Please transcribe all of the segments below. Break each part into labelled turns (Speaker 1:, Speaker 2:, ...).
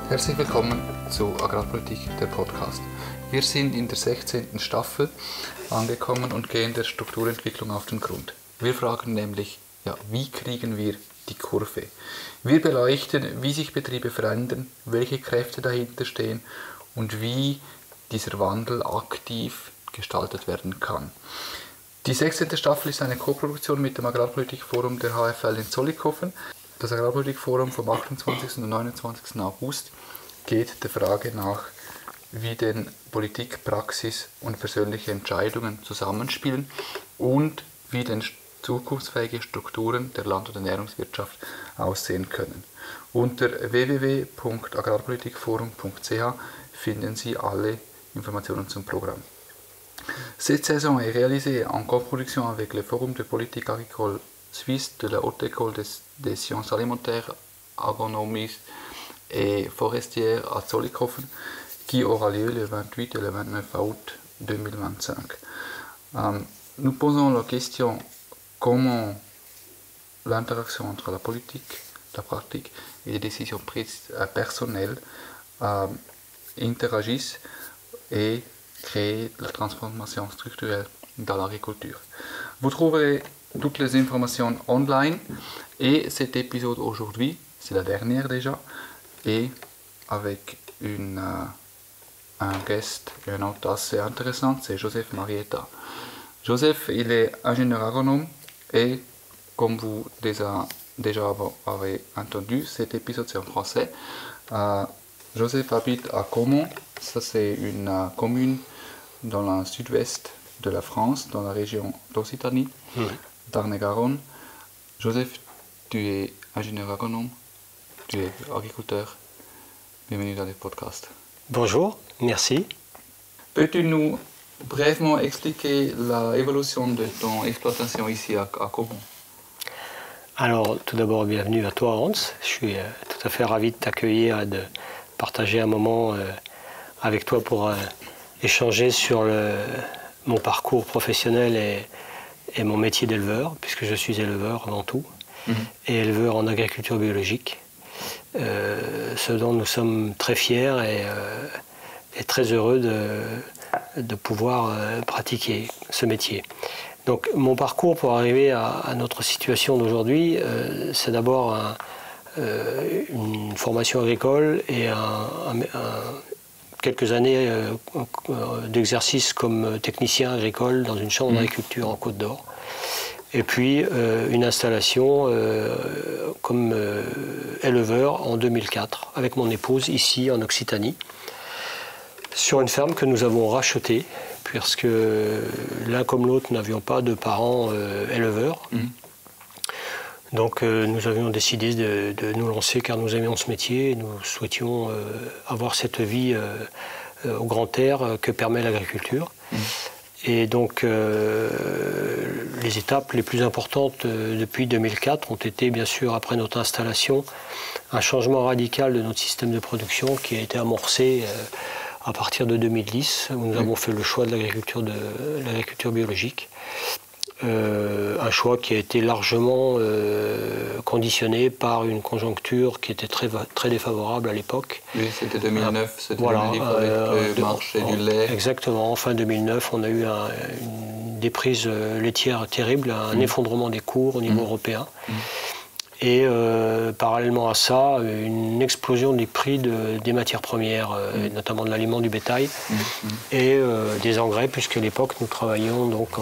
Speaker 1: Herzlich willkommen zu Agrarpolitik, der Podcast. Wir sind in der 16. Staffel angekommen und gehen der Strukturentwicklung auf den Grund. Wir fragen nämlich, wie kriegen wir die Kurve? Wir beleuchten, wie sich Betriebe verändern, welche Kräfte dahinter stehen und wie dieser Wandel aktiv gestaltet werden kann. Die 16. Staffel ist eine Koproduktion mit dem Agrarpolitikforum der HFL in Zollikofen. Das Agrarpolitikforum vom 28. und 29. August geht der Frage nach, wie denn Politik, Praxis und persönliche Entscheidungen zusammenspielen und wie denn zukunftsfähige Strukturen der Land- und Ernährungswirtschaft aussehen können. Unter www.agrarpolitikforum.ch finden Sie alle Informationen zum Programm. Cette saison est réalisée en coproduction avec le Forum de politique agricole suisse de la Haute École des Sciences Alimentaires, Agronomistes et Forestières à Zollikofen, qui aura lieu le 28 et le 29 août 2025. Nous posons la question comment l'interaction entre la politique, la pratique et les décisions prises personnelles interagissent et créent la transformation structurelle dans l'agriculture. Vous trouverez toutes les informations online et cet épisode aujourd'hui, c'est la dernière déjà, et avec un guest, une hôte assez intéressante, c'est Joseph Marietta. Joseph, il est ingénieur agronome et comme vous déjà avez entendu, cet épisode c'est en français. Joseph habite à Caumont, ça c'est une commune dans le sud-ouest de la France, dans la région d'Occitanie, Tarn-et-Garonne. Joseph, tu es ingénieur agronome, tu es agriculteur. Bienvenue dans le podcast.
Speaker 2: Bonjour, merci.
Speaker 1: Peux-tu nous brièvement expliquer l'évolution de ton exploitation ici à Caumont?
Speaker 2: Alors, tout d'abord, bienvenue à toi, Hans. Je suis tout à fait ravi de t'accueillir et de partager un moment avec toi pour échanger sur mon parcours professionnel et mon métier d'éleveur, puisque je suis éleveur avant tout, et éleveur en agriculture biologique. Ce dont nous sommes très fiers et très heureux de pouvoir pratiquer ce métier. Donc mon parcours pour arriver à notre situation d'aujourd'hui, c'est d'abord une formation agricole et quelques années d'exercice comme technicien agricole dans une chambre d'agriculture en Côte d'Or. Et puis une installation comme éleveur en 2004 avec mon épouse ici en Occitanie sur une ferme que nous avons rachetée puisque l'un comme l'autre n'avions pas de parents éleveurs. Donc nous avions décidé de nous lancer car nous aimions ce métier et nous souhaitions avoir cette vie au grand air que permet l'agriculture. Et donc les étapes les plus importantes depuis 2004 ont été bien sûr après notre installation un changement radical de notre système de production qui a été amorcé à partir de 2010 où nous avons fait le choix de l'agriculture biologique. Un choix qui a été largement conditionné par une conjoncture qui était très défavorable à l'époque.
Speaker 1: Oui, c'était 2009, c'était le livre avec le marché du lait.
Speaker 2: Exactement, en fin 2009, on a eu une déprise laitière terrible, un effondrement des cours au niveau européen. Et parallèlement à ça, une explosion des prix des matières premières, notamment de l'aliment du bétail, et des engrais, puisqu'à l'époque nous travaillions donc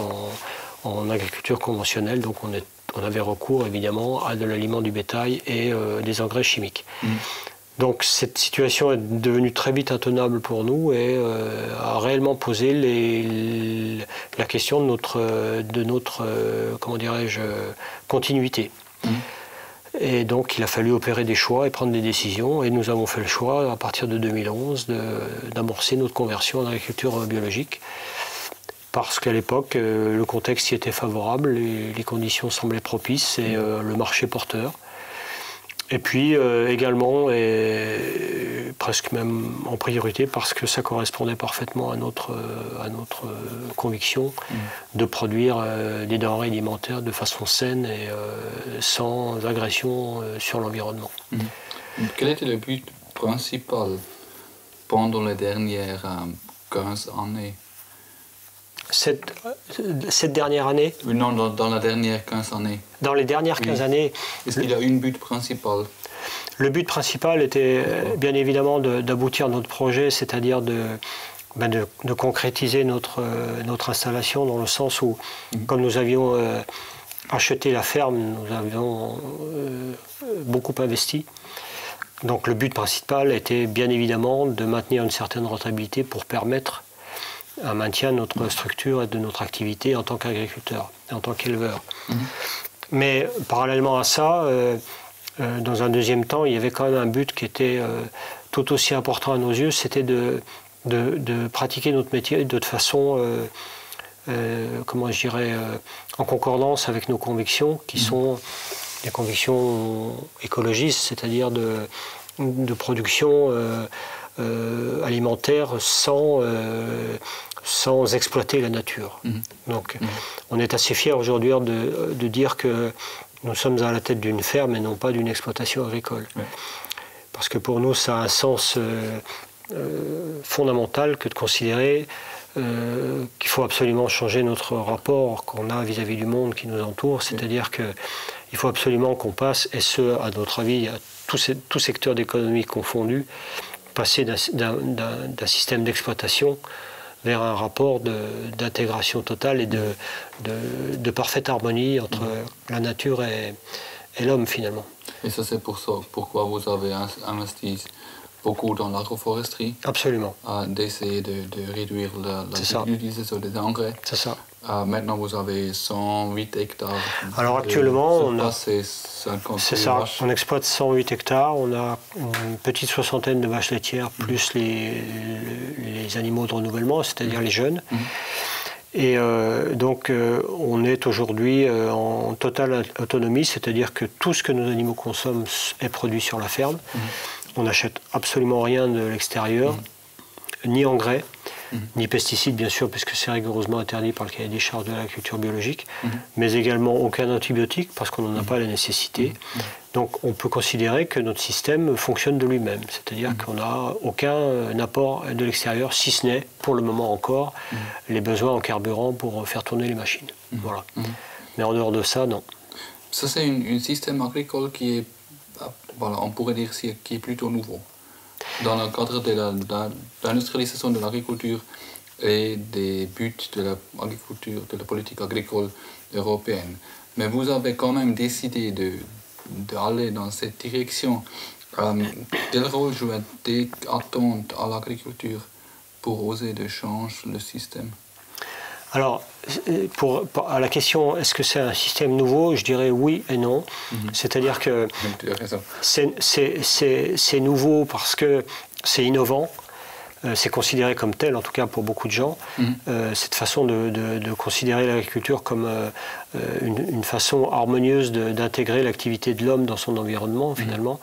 Speaker 2: en agriculture conventionnelle, donc on avait recours évidemment à de l'aliment du bétail et des engrais chimiques. Donc cette situation est devenue très vite intenable pour nous et a réellement posé la question de notre comment dirais-je, continuité. Et donc il a fallu opérer des choix et prendre des décisions et nous avons fait le choix à partir de 2011 d'amorcer notre conversion en agriculture biologique. Parce qu'à l'époque, le contexte y était favorable, les conditions semblaient propices et le marché porteur. Et puis également, et presque même en priorité, parce que ça correspondait parfaitement à notre conviction de produire des denrées alimentaires de façon saine et sans agression sur l'environnement.
Speaker 1: Quel était le but principal pendant les dernières 15 années?
Speaker 2: Cette dernière année?
Speaker 1: Non, dans les dernières 15 années.
Speaker 2: Dans les dernières 15 années.
Speaker 1: Est-ce qu'il y a un but principal?
Speaker 2: Le but principal était bien évidemment d'aboutir notre projet, c'est-à-dire de concrétiser notre installation dans le sens où, comme nous avions acheté la ferme, nous avions beaucoup investi. Donc le but principal était bien évidemment de maintenir une certaine rentabilité pour permettre un maintien de notre structure et de notre activité en tant qu'agriculteur, en tant qu'éleveur. Mais parallèlement à ça, dans un deuxième temps, il y avait quand même un but qui était tout aussi important à nos yeux, c'était de pratiquer notre métier de façon, comment je dirais, en concordance avec nos convictions, qui sont des convictions écologistes, c'est-à-dire de production alimentaire sans exploiter la nature. Donc, on est assez fiers aujourd'hui de dire que nous sommes à la tête d'une ferme et non pas d'une exploitation agricole. Parce que pour nous, ça a un sens fondamental que de considérer qu'il faut absolument changer notre rapport qu'on a vis-à-vis du monde qui nous entoure, c'est-à-dire qu'il faut absolument qu'on passe, et ce, à notre avis, à tout secteur d'économie confondu, passer d'un système d'exploitation vers un rapport d'intégration totale et de parfaite harmonie entre la nature et l'homme finalement.
Speaker 1: Et ça c'est pourquoi vous avez investi beaucoup dans l'agroforesterie.
Speaker 2: Absolument.
Speaker 1: D'essayer de réduire l'utilisation des engrais.
Speaker 2: C'est ça.
Speaker 1: Maintenant, vous avez 108 hectares.
Speaker 2: Alors actuellement,
Speaker 1: c'est ça.
Speaker 2: Vaches. On exploite 108 hectares. On a une petite soixantaine de vaches laitières, plus les animaux de renouvellement, c'est-à-dire les jeunes. Et donc, on est aujourd'hui en totale autonomie, c'est-à-dire que tout ce que nos animaux consomment est produit sur la ferme. On n'achète absolument rien de l'extérieur, ni engrais, ni pesticides bien sûr, puisque c'est rigoureusement interdit par le cahier des charges de l'agriculture biologique, mais également aucun antibiotique, parce qu'on n'en a pas la nécessité. Donc on peut considérer que notre système fonctionne de lui-même, c'est-à-dire qu'on n'a aucun apport de l'extérieur, si ce n'est, pour le moment encore, les besoins en carburant pour faire tourner les machines. Voilà. Mais en dehors de ça, non.
Speaker 1: Ça c'est un système agricole qui est, voilà, on pourrait dire qui est plutôt nouveau. Dans le cadre de l'industrialisation de l'agriculture et des buts de l'agriculture, de la politique agricole européenne. Mais vous avez quand même décidé d'aller dans cette direction. Quel rôle jouent des attentes à l'agriculture pour oser de changer le système?
Speaker 2: Alors, à la question, est-ce que c'est un système nouveau? Je dirais oui et non. C'est-à-dire que c'est nouveau parce que c'est innovant. C'est considéré comme tel, en tout cas pour beaucoup de gens. Cette façon de considérer l'agriculture comme une façon harmonieuse d'intégrer l'activité de l'homme dans son environnement, finalement.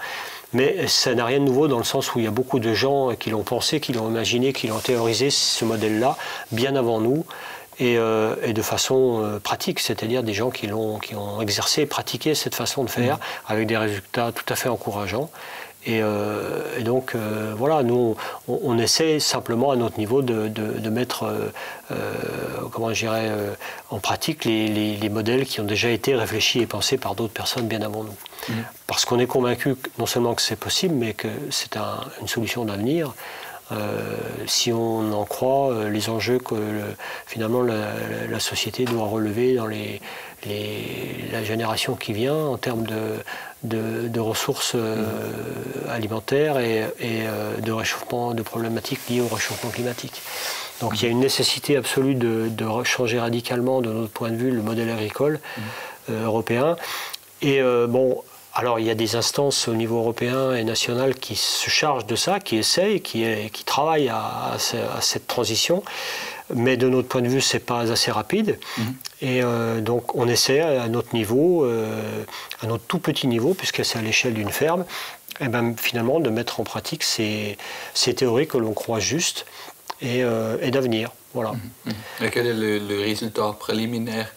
Speaker 2: Mais ça n'a rien de nouveau dans le sens où il y a beaucoup de gens qui l'ont pensé, qui l'ont imaginé, qui l'ont théorisé, ce modèle-là, bien avant nous. Et de façon pratique, c'est-à-dire des gens qui ont exercé, pratiqué cette façon de faire avec des résultats tout à fait encourageants. Et donc, voilà, nous, on essaie simplement à notre niveau de mettre, comment je dirais, en pratique les modèles qui ont déjà été réfléchis et pensés par d'autres personnes bien avant nous. Parce qu'on est convaincu non seulement que c'est possible, mais que c'est une solution d'avenir. Si on en croit les enjeux que finalement la société doit relever dans la génération qui vient en termes de ressources alimentaires et de réchauffement, de problématiques liées au réchauffement climatique. Donc il y a une nécessité absolue de changer radicalement de notre point de vue le modèle agricole européen. Et bon, alors il y a des instances au niveau européen et national qui se chargent de ça, qui essayent, qui travaillent à cette transition. Mais de notre point de vue, ce n'est pas assez rapide. Et donc on essaie à notre niveau, à notre tout petit niveau, puisque c'est à l'échelle d'une ferme, et ben, finalement de mettre en pratique ces théories que l'on croit justes et d'avenir. Voilà.
Speaker 1: Et quel est le résultat préliminaire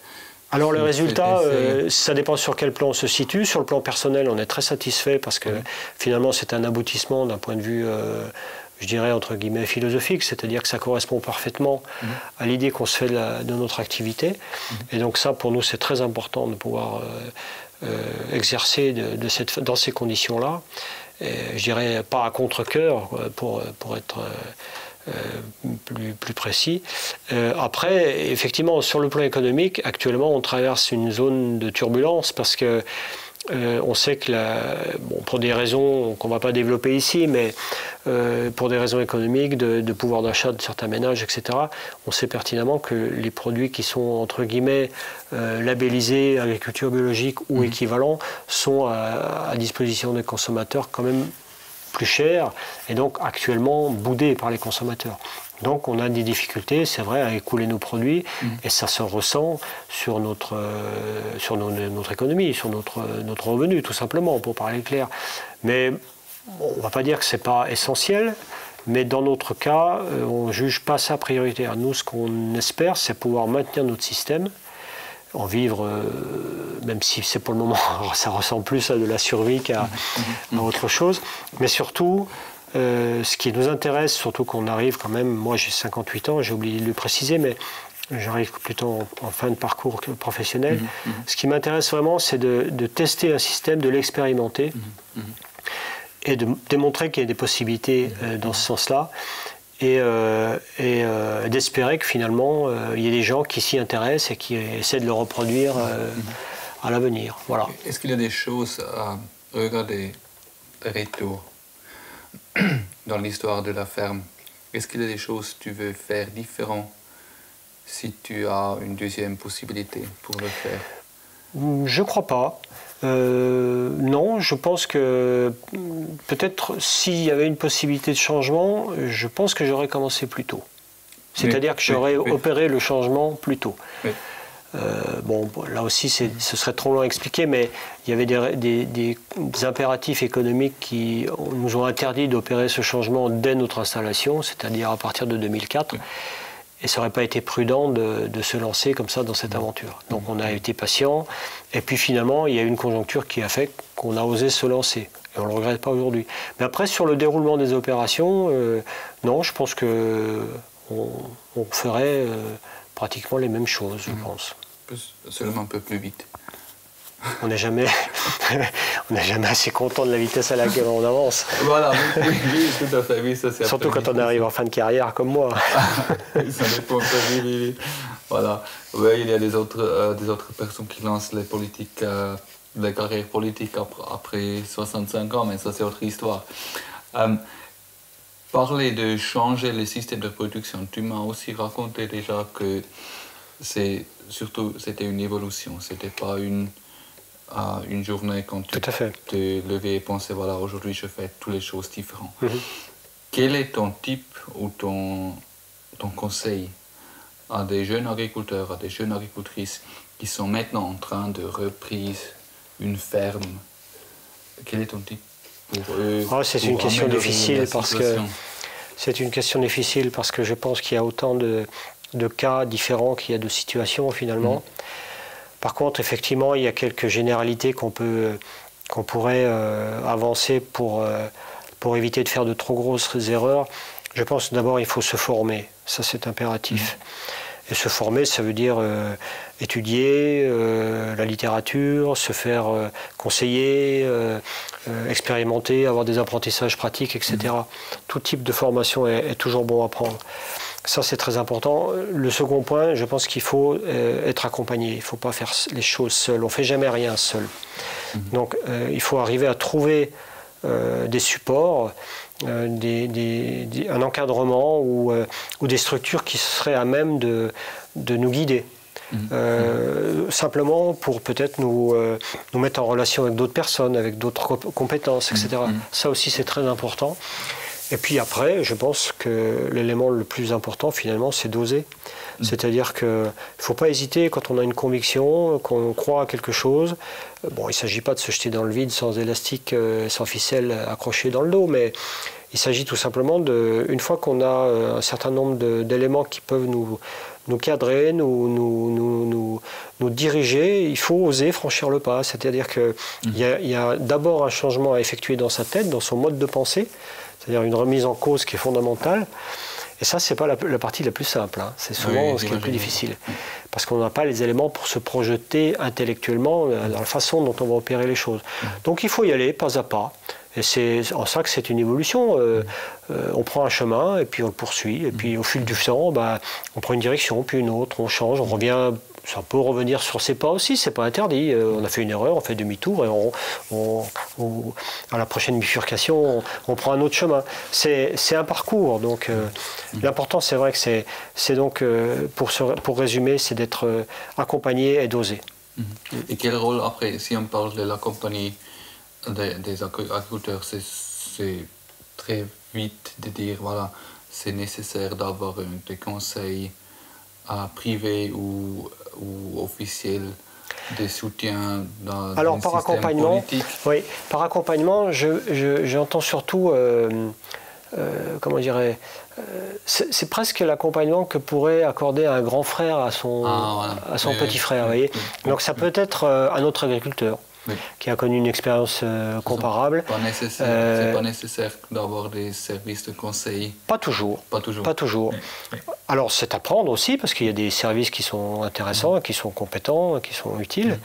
Speaker 2: Alors le résultat, ça dépend sur quel plan on se situe. Sur le plan personnel, on est très satisfait parce que finalement c'est un aboutissement d'un point de vue, je dirais entre guillemets philosophique, c'est-à-dire que ça correspond parfaitement à l'idée qu'on se fait de notre activité. Et donc ça, pour nous, c'est très important de pouvoir exercer dans ces conditions-là. Je dirais pas à contre-cœur pour être plus précis. Après, effectivement, sur le plan économique, actuellement, on traverse une zone de turbulence parce que on sait que, pour des raisons qu'on ne va pas développer ici, mais pour des raisons économiques, de pouvoir d'achat de certains ménages, etc., on sait pertinemment que les produits qui sont, entre guillemets, labellisés agriculture biologique ou équivalents sont à disposition des consommateurs quand même plus chers et donc actuellement boudés par les consommateurs. Donc on a des difficultés, c'est vrai, à écouler nos produits et ça se ressent sur notre économie, sur notre revenu, tout simplement, pour parler clair. Mais on ne va pas dire que ce n'est pas essentiel, mais dans notre cas, on ne juge pas ça prioritaire. Nous, ce qu'on espère, c'est pouvoir maintenir notre système, en vivre, même si c'est pour le moment, ça ressemble plus à de la survie qu'à autre chose, mais surtout, ce qui nous intéresse, surtout qu'on arrive quand même, moi j'ai 58 ans, j'ai oublié de le préciser, mais j'arrive plutôt en fin de parcours professionnel. Ce qui m'intéresse vraiment, c'est de tester un système, de l'expérimenter et de démontrer qu'il y a des possibilités dans ce sens-là et d'espérer que finalement il y ait des gens qui s'y intéressent et qui essaient de le reproduire à l'avenir. Voilà.
Speaker 1: Est-ce qu'il y a des choses à regarder rétro dans l'histoire de la ferme? Est-ce qu'il y a des choses que tu veux faire différentes si tu as une deuxième possibilité pour le faire?
Speaker 2: Je crois pas. Non, je pense que peut-être s'il y avait une possibilité de changement, je pense que j'aurais commencé plus tôt. C'est-à-dire que j'aurais opéré le changement plus tôt. Oui. Bon, là aussi, ce serait trop long à expliquer, mais il y avait des impératifs économiques qui nous ont interdit d'opérer ce changement dès notre installation, c'est-à-dire à partir de 2004. Et ça n'aurait pas été prudent de se lancer comme ça dans cette aventure. Donc on a été patient, et puis finalement, il y a une conjoncture qui a fait qu'on a osé se lancer. Et on ne le regrette pas aujourd'hui. Mais après, sur le déroulement des opérations, non, je pense qu'on ferait pratiquement les mêmes choses, je pense.
Speaker 1: Seulement un peu plus vite.
Speaker 2: On n'est jamais assez content de la vitesse à laquelle on avance.
Speaker 1: Voilà, oui, tout à fait. Oui, ça, c'est
Speaker 2: surtout quand on arrive en fin de carrière comme moi.
Speaker 1: Ça dépend, oui. Voilà. Oui, il y a des autres personnes qui lancent les carrières politiques après 65 ans, mais ça, c'est autre histoire. Parler de changer les systèmes de production, tu m'as aussi raconté déjà que c'était une évolution, c'était pas une journée quand tu te levais et pensais, voilà, aujourd'hui je fais toutes les choses différentes. Quel est ton type ou ton conseil à des jeunes agriculteurs, à des jeunes agricultrices qui sont maintenant en train de reprise une ferme? Quel est ton type pour eux?
Speaker 2: C'est une question difficile parce que je pense qu'il y a autant de cas différents qu'il y a de situations finalement. Par contre, effectivement, il y a quelques généralités qu'on pourrait avancer pour éviter de faire de trop grosses erreurs. Je pense d'abord il faut se former, ça c'est impératif. Et se former, ça veut dire étudier la littérature, se faire conseiller, expérimenter, avoir des apprentissages pratiques, etc. Tout type de formation est toujours bon à prendre. Ça, c'est très important. Le second point, je pense qu'il faut être accompagné. Il ne faut pas faire les choses seul. On ne fait jamais rien seul. Donc, il faut arriver à trouver des supports, un encadrement ou des structures qui seraient à même de nous guider. Simplement pour peut-être nous mettre en relation avec d'autres personnes, avec d'autres compétences, etc. Ça aussi, c'est très important. Et puis après, je pense que l'élément le plus important, finalement, c'est d'oser. C'est-à-dire qu'il ne faut pas hésiter quand on a une conviction, qu'on croit à quelque chose. Bon, il ne s'agit pas de se jeter dans le vide sans élastique, sans ficelle accrochée dans le dos, mais il s'agit tout simplement une fois qu'on a un certain nombre d'éléments qui peuvent nous cadrer, nous diriger, il faut oser franchir le pas. C'est-à-dire qu'il y a d'abord un changement à effectuer dans sa tête, dans son mode de pensée, c'est-à-dire une remise en cause qui est fondamentale. Et ça, ce n'est pas la partie la plus simple, hein. C'est souvent ce qui est le plus difficile. Parce qu'on n'a pas les éléments pour se projeter intellectuellement dans la façon dont on va opérer les choses. Donc il faut y aller pas à pas. Et c'est en ça que c'est une évolution. On prend un chemin et puis on le poursuit. Et puis au fil du temps, on prend une direction, puis une autre, on change, on revient. Ça peut revenir sur ses pas aussi, c'est pas interdit. On a fait une erreur, on fait demi-tour et à la prochaine bifurcation, on prend un autre chemin. C'est un parcours. Donc l'important, c'est vrai que c'est donc, pour résumer, c'est d'être accompagné et d'oser.
Speaker 1: Et quel rôle après, si on parle de la compagnie des agriculteurs, c'est très vite de dire, voilà, c'est nécessaire d'avoir des conseils privés ou officiels, des soutiens dans
Speaker 2: alors,
Speaker 1: le
Speaker 2: par
Speaker 1: système
Speaker 2: accompagnement,
Speaker 1: politique.
Speaker 2: oui, par accompagnement, j'entends surtout, comment dirais, c'est presque l'accompagnement que pourrait accorder un grand frère à son petit frère. Vous voyez. Donc ça peut être un autre agriculteur. Oui. Qui a connu une expérience comparable.
Speaker 1: C'est pas nécessaire d'avoir des services de conseil.
Speaker 2: Pas toujours.
Speaker 1: Pas toujours.
Speaker 2: Pas toujours. Oui. Alors c'est à prendre aussi parce qu'il y a des services qui sont intéressants, qui sont compétents, qui sont utiles.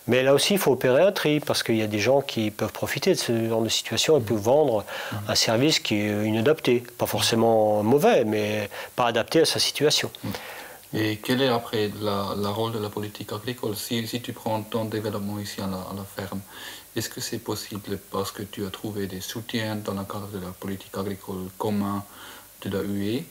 Speaker 2: Mais là aussi, il faut opérer un tri parce qu'il y a des gens qui peuvent profiter de ce genre de situation et peuvent vendre un service qui est inadapté. Pas forcément mauvais, mais pas adapté à sa situation.
Speaker 1: Et quel est après le rôle de la politique agricole? Si tu prends ton développement ici à la ferme, est-ce que c'est possible parce que tu as trouvé des soutiens dans le cadre de la politique agricole commune de la UE?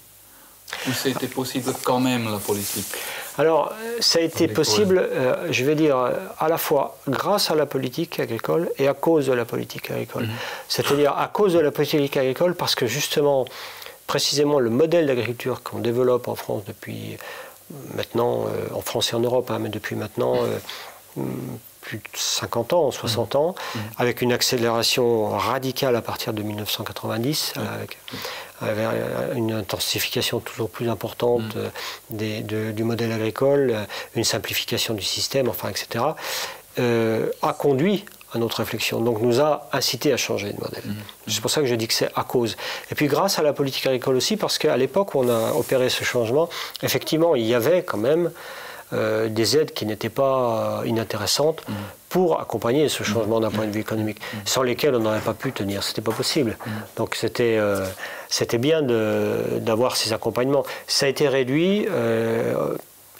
Speaker 1: Ou c'était possible quand même la politique?
Speaker 2: Alors, ça a été possible, je vais dire, à la fois grâce à la politique agricole et à cause de la politique agricole. C'est-à-dire à cause de la politique agricole parce que justement, précisément le modèle d'agriculture qu'on développe en France depuis maintenant, en France et en Europe, mais depuis maintenant plus de 50 ans, 60 ans, avec une accélération radicale à partir de 1990, avec une intensification toujours plus importante du modèle agricole, une simplification du système, enfin, etc., a conduit à notre réflexion, donc nous a incité à changer de modèle. C'est pour ça que je dis que c'est à cause. Et puis grâce à la politique agricole aussi, parce qu'à l'époque où on a opéré ce changement, effectivement, il y avait quand même des aides qui n'étaient pas inintéressantes pour accompagner ce changement d'un point de vue économique, sans lesquelles on n'aurait pas pu tenir, c'était pas possible. Donc c'était bien d'avoir ces accompagnements. Ça a été réduit.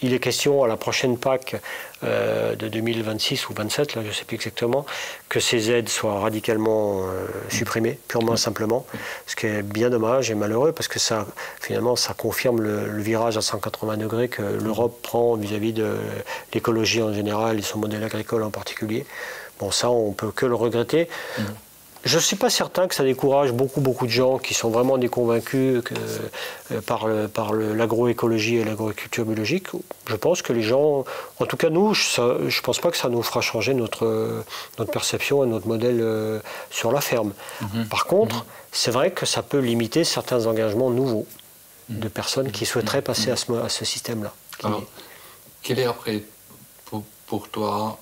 Speaker 2: Il est question à la prochaine PAC de 2026 ou 2027, là, je ne sais plus exactement, que ces aides soient radicalement supprimées, purement et simplement, ce qui est bien dommage et malheureux, parce que ça, finalement, ça confirme le virage à 180 degrés que l'Europe prend vis-à-vis de l'écologie en général et son modèle agricole en particulier. Bon, ça, on ne peut que le regretter. Je ne suis pas certain que ça décourage beaucoup de gens qui sont vraiment déconvaincus par l'agroécologie et l'agroculture biologique. Je pense que les gens, en tout cas nous, je ne pense pas que ça nous fera changer notre perception et notre modèle sur la ferme. Par contre, c'est vrai que ça peut limiter certains engagements nouveaux de personnes qui souhaiteraient passer à ce système-là.
Speaker 1: Alors, quel est après pour toi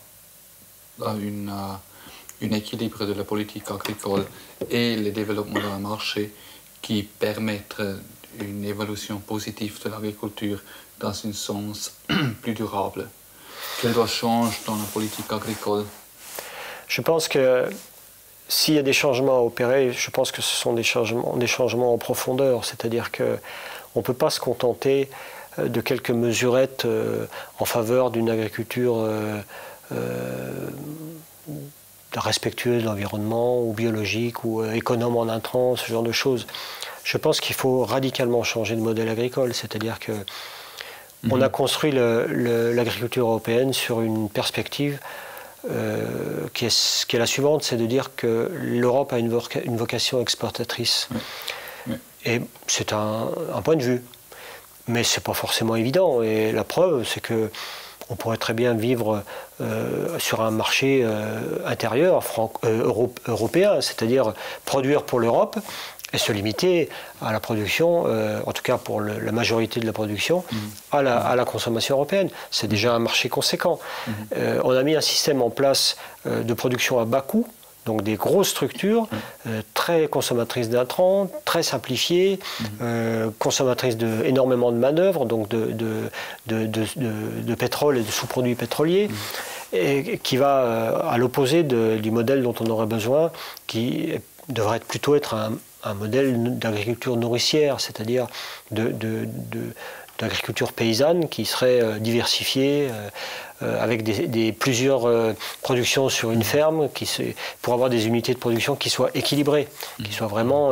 Speaker 1: un équilibre de la politique agricole et le développement d'un marché qui permettent une évolution positive de l'agriculture dans un sens plus durable? Quel doit changer dans la politique agricole?
Speaker 2: Je pense que s'il y a des changements à opérer, je pense que ce sont des changements en profondeur, c'est-à-dire qu'on ne peut pas se contenter de quelques mesurettes en faveur d'une agriculture respectueuse de l'environnement ou biologique ou économe en intrants, ce genre de choses. Je pense qu'il faut radicalement changer de modèle agricole, c'est-à-dire que on a construit l'agriculture européenne sur une perspective qui est la suivante, c'est de dire que l'Europe a une vocation exportatrice. Et c'est un point de vue. Mais ce n'est pas forcément évident. Et la preuve, c'est que on pourrait très bien vivre sur un marché intérieur européen, c'est-à-dire produire pour l'Europe et se limiter à la production, en tout cas pour la majorité de la production, à la consommation européenne. C'est déjà un marché conséquent. On a mis un système en place de production à bas coût, donc des grosses structures, très consommatrices d'intrants, très simplifiées, consommatrices d'énormément de manœuvres, donc de pétrole et de sous-produits pétroliers, et qui va à l'opposé du modèle dont on aurait besoin, qui devrait plutôt être un modèle d'agriculture nourricière, c'est-à-dire d'agriculture paysanne qui serait diversifiée, avec plusieurs productions sur une ferme, pour avoir des unités de production qui soient équilibrées, qui soient vraiment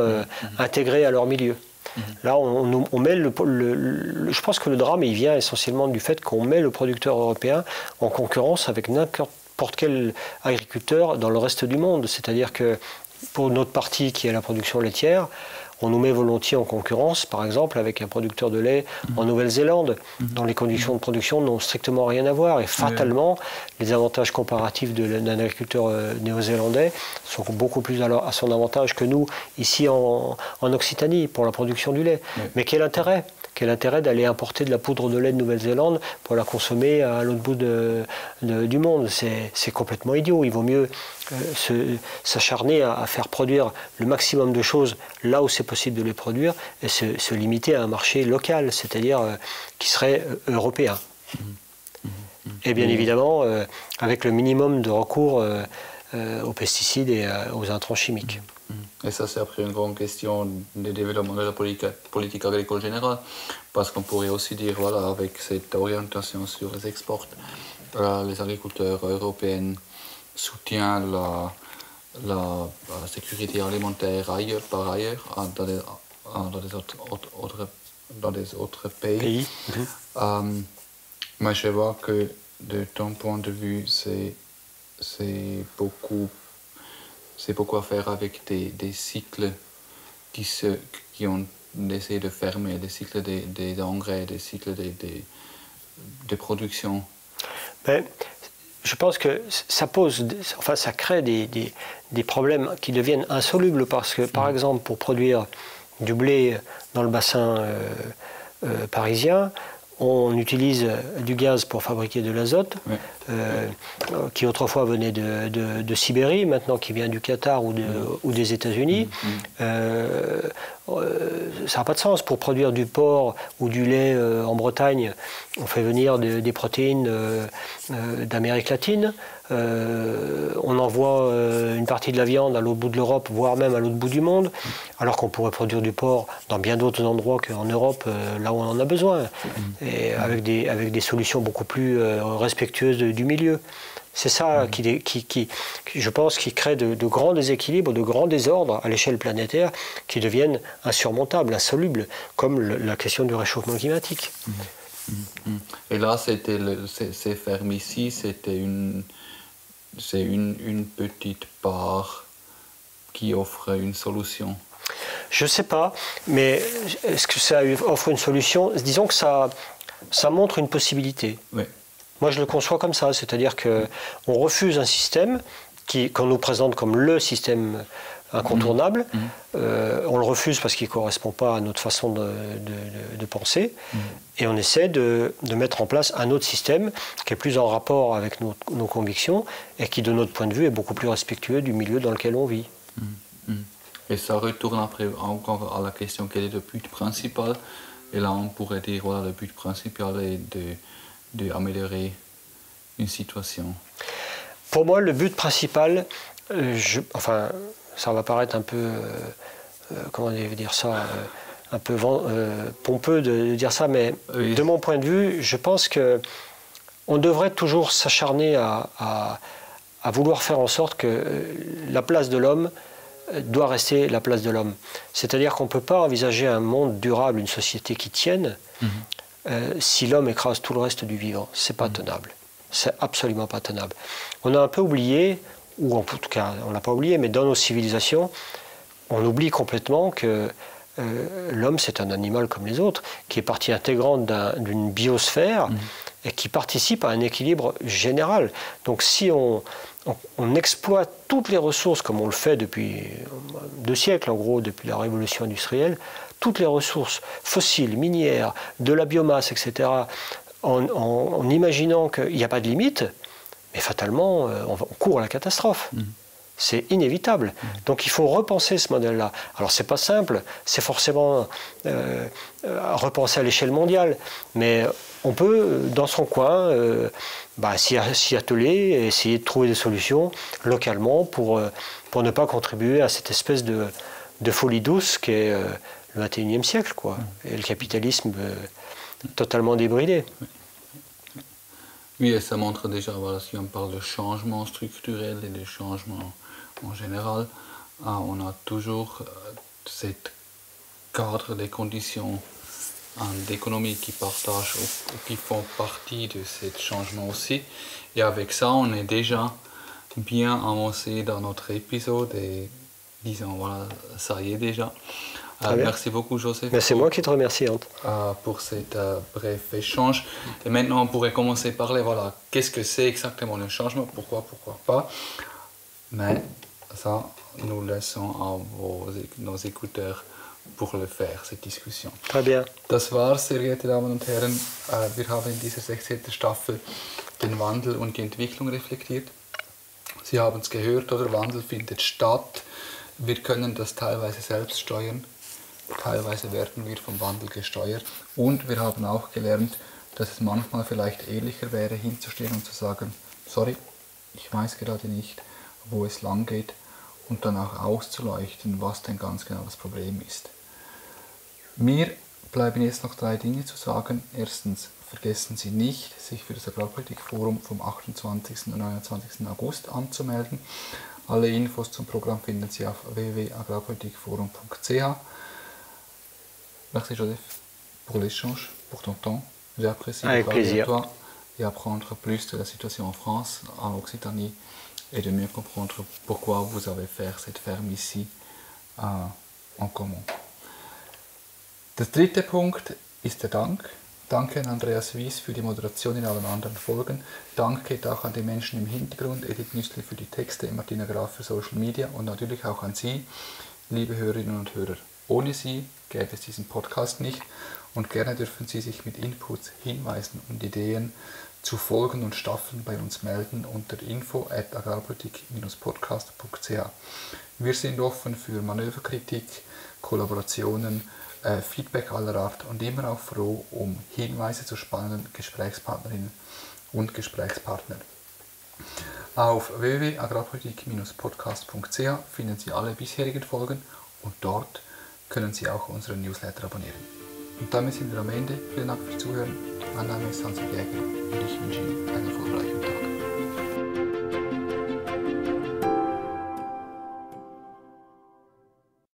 Speaker 2: intégrées à leur milieu. Là, on met je pense que le drame, il vient essentiellement du fait qu'on met le producteur européen en concurrence avec n'importe quel agriculteur dans le reste du monde. C'est-à-dire que pour notre partie qui est la production laitière, on nous met volontiers en concurrence, par exemple, avec un producteur de lait en Nouvelle-Zélande, dont les conditions de production n'ont strictement rien à voir. Et fatalement, les avantages comparatifs d'un agriculteur néo-zélandais sont beaucoup plus à son avantage que nous, ici en Occitanie, pour la production du lait. Mais quel intérêt ? Quel intérêt d'aller importer de la poudre de lait de Nouvelle-Zélande pour la consommer à l'autre bout du monde? C'est complètement idiot. Il vaut mieux s'acharner à faire produire le maximum de choses là où c'est possible de les produire et se limiter à un marché local, c'est-à-dire qui serait européen. Et bien évidemment, avec le minimum de recours aux pesticides et aux intrants chimiques.
Speaker 1: Et ça, c'est après une grande question du développement de la politique agricole générale, parce qu'on pourrait aussi dire, voilà, avec cette orientation sur les exports, les agriculteurs européens soutiennent la sécurité alimentaire par ailleurs, dans des autres pays. Mais je vois que de ton point de vue, c'est beaucoup à faire avec des cycles qui ont essayé de fermer, des cycles des engrais, des cycles de production.
Speaker 2: Ben, je pense que ça crée des problèmes qui deviennent insolubles parce que, par exemple, pour produire du blé dans le bassin parisien, on utilise du gaz pour fabriquer de l'azote, qui autrefois venait de Sibérie, maintenant qui vient du Qatar ou des États-Unis. Ça n'a pas de sens. Pour produire du porc ou du lait en Bretagne, on fait venir des protéines d'Amérique latine. On envoie une partie de la viande à l'autre bout de l'Europe, voire même à l'autre bout du monde, alors qu'on pourrait produire du porc dans bien d'autres endroits qu'en Europe, là où on en a besoin, et avec des solutions beaucoup plus respectueuses du milieu. C'est ça qui, je pense, qui crée de grands déséquilibres, de grands désordres à l'échelle planétaire qui deviennent insurmontables, insolubles, comme la question du réchauffement climatique.
Speaker 1: Et là, ces fermes ici, c'est une petite part qui offre une solution.
Speaker 2: Je ne sais pas, mais est-ce que ça offre une solution? Disons que ça montre une possibilité.
Speaker 1: Oui.
Speaker 2: Moi, je le conçois comme ça, c'est-à-dire qu'on refuse un système qu'on nous présente comme le système incontournable. On le refuse parce qu'il ne correspond pas à notre façon de penser. Et on essaie de mettre en place un autre système qui est plus en rapport avec nos convictions et qui, de notre point de vue, est beaucoup plus respectueux du milieu dans lequel on vit.
Speaker 1: Et ça retourne après encore à la question quel est le but principal. Et là, on pourrait dire voilà, le but principal est d'améliorer une situation.
Speaker 2: Pour moi, le but principal, ça va paraître un peu, comment dire ça, un peu pompeux de dire ça, mais oui. De mon point de vue, je pense qu'on devrait toujours s'acharner à vouloir faire en sorte que la place de l'homme doit rester la place de l'homme. C'est-à-dire qu'on ne peut pas envisager un monde durable, une société qui tienne, si l'homme écrase tout le reste du vivant. C'est pas tenable. C'est absolument pas tenable. On a un peu oublié, ou en tout cas, on l'a pas oublié, mais dans nos civilisations, on oublie complètement que l'homme, c'est un animal comme les autres, qui est partie intégrante d'une biosphère et qui participe à un équilibre général. Donc si on exploite toutes les ressources comme on le fait depuis 2 siècles, en gros, depuis la révolution industrielle, toutes les ressources fossiles, minières, de la biomasse, etc., en imaginant qu'il n'y a pas de limite, mais fatalement, on court à la catastrophe. C'est inévitable. Donc il faut repenser ce modèle-là. Alors c'est pas simple, c'est forcément repenser à l'échelle mondiale, mais on peut, dans son coin, s'y atteler et essayer de trouver des solutions localement pour ne pas contribuer à cette espèce de folie douce qu'est le XXIe siècle, quoi, et le capitalisme totalement débridé.
Speaker 1: Oui, et ça montre déjà, voilà, si on parle de changement structurel et de changement en général, on a toujours cette cadre des conditions d'économie qui partagent ou qui font partie de ce changement aussi. Et avec ça, on est déjà bien avancé dans notre épisode et disons, voilà, ça y est déjà. Merci beaucoup, Joseph.
Speaker 2: Mais c'est moi qui te remercie, Ante.
Speaker 1: Pour cet bref échange. Et maintenant, on pourrait commencer par parler, voilà, qu'est-ce que c'est exactement le changement, pourquoi pas. Mais ça, nous laissons à nos écouteurs pour le faire, cette Diskussion.
Speaker 2: Très bien.
Speaker 1: Das war's, sehr geehrte Damen und Herren. Wir haben in dieser 16. Staffel den Wandel und die Entwicklung reflektiert. Sie haben es gehört, oder? Wandel findet statt. Wir können das teilweise selbst steuern. Teilweise werden wir vom Wandel gesteuert. Und wir haben auch gelernt, dass es manchmal vielleicht ehrlicher wäre, hinzustehen und zu sagen, sorry, ich weiß gerade nicht, wo es lang geht, und dann auch auszuleuchten, was denn ganz genau das Problem ist. Mir bleiben jetzt noch 3 Dinge zu sagen. Erstens, vergessen Sie nicht, sich für das Agrarpolitikforum vom 28. und 29. August anzumelden. Alle Infos zum Programm finden Sie auf www.agrarpolitikforum.ch. Merci Joseph pour l'échange, pour ton temps. J'ai apprécié de parler avec toi et apprendre plus de la situation en France, en Occitanie, et de mieux comprendre pourquoi vous avez fait cette ferme ici en commun. Der dritte Punkt ist der Dank. Danke an Andreas Wies für die Moderation in allen anderen Folgen. Dank geht auch an die Menschen im Hintergrund, Edith Nüssli für die Texte, Martina Graf für Social Media und natürlich auch an Sie, liebe Hörerinnen und Hörer. Ohne Sie gäbe es diesen Podcast nicht und gerne dürfen Sie sich mit Inputs, Hinweisen und Ideen zu Folgen und Staffeln bei uns melden unter info@agrarpolitik-podcast.ch. Wir sind offen für Manöverkritik, Kollaborationen, Feedback aller Art und immer auch froh um Hinweise zu spannenden Gesprächspartnerinnen und Gesprächspartnern. Auf www.agrarpolitik-podcast.ch finden Sie alle bisherigen Folgen und dort können Sie auch unseren Newsletter abonnieren. Und damit sind wir am Ende. Vielen Dank fürs Zuhören. Mein Name ist Hans Jäger und ich wünsche Ihnen einen erfolgreichen Tag.